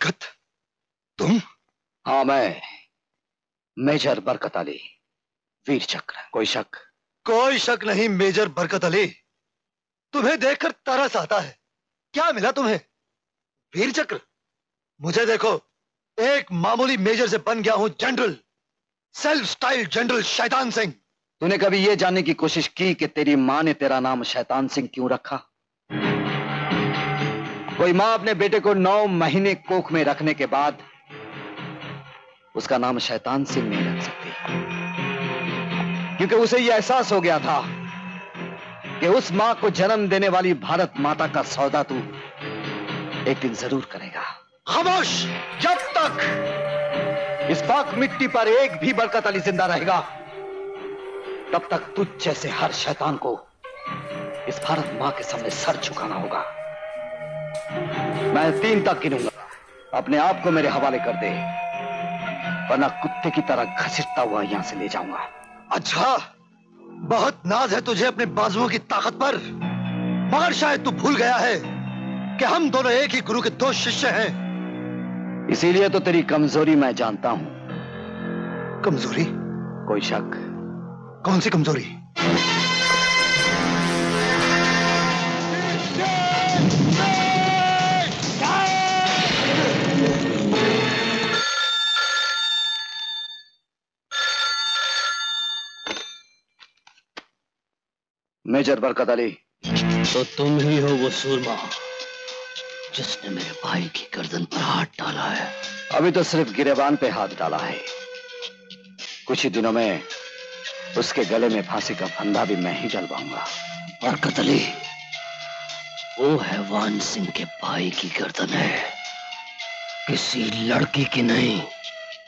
बरकत, तुम? हाँ, मैं मेजर बरकत अली, वीर चक्र। कोई शक? कोई शक नहीं मेजर बरकत अली। तुम्हें देखकर तरस आता है। क्या मिला तुम्हें? वीर चक्र? मुझे देखो, एक मामूली मेजर से बन गया हूं general, self style general Shaitan Singh. तूने कभी यह जानने की कोशिश की कि तेरी मां ने तेरा नाम शैतान सिंह क्यों रखा? कोई मां अपने बेटे को 9 महीने कोख में रखने के बाद उसका नाम शैतान सिंह नहीं रख सकती, क्योंकि उसे यह एहसास हो गया था कि उस मां को जन्म देने वाली भारत माता का सौदा तू एक दिन जरूर करेगा। खामोश! जब तक इस पाक मिट्टी पर एक भी बरकत अली जिंदा रहेगा, तब तक तुझ जैसे हर शैतान को इस भारत मां के सामने सर झुकाना होगा। मैं 3 तक गिनूंगा, अपने आप को मेरे हवाले कर दे, वरना कुत्ते की तरह घसीटता हुआ यहां से ले जाऊंगा। अच्छा, बहुत नाज है तुझे अपने बाजुओं की ताकत पर, मगर शायद तू भूल गया है कि हम दोनों एक ही गुरु के 2 शिष्य हैं। इसीलिए तो तेरी कमजोरी मैं जानता हूं। कमजोरी? कोई शक? कौन सी कमजोरी? मेजर बरकत अली, तो तुम ही हो वो सूरमा जिसने मेरे भाई की गर्दन पर हाथ डाला है। अभी तो सिर्फ गिरेबान पे हाथ डाला है, कुछ ही दिनों में उसके गले में फांसी का फंदा भी मैं ही डलवाऊंगा। बरकत अली, वो हैवान सिंह के भाई की गर्दन है, किसी लड़की की नहीं,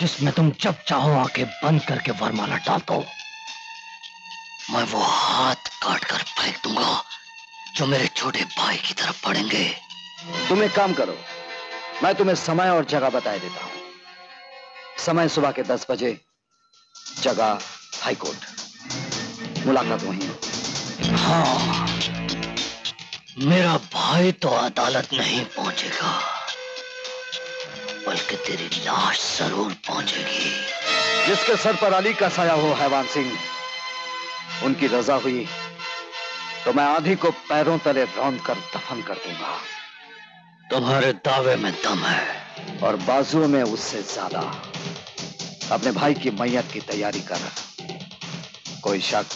जिसमें तुम जब चाहो आंखें बंद करके वरमाला डाल दो। मैं वो हाथ काट कर फेंक दूंगा जो मेरे छोटे भाई की तरफ पड़ेंगे। तुम एक काम करो, मैं तुम्हें समय और जगह बता देता हूं। समय सुबह के 10 बजे, जगह हाई कोर्ट, मुलाकात वहीं। हाँ, मेरा भाई तो अदालत नहीं पहुंचेगा, बल्कि तेरी लाश जरूर पहुंचेगी। जिसके सर पर अली का साया हो हैवान सिंह, उनकी रजा हुई तो मैं आधी को पैरों तले रौंद कर दफन कर दूंगा। तुम्हारे दावे में दम है, और बाजुओं में उससे ज्यादा। अपने भाई की मैयत की तैयारी कर। कोई शक?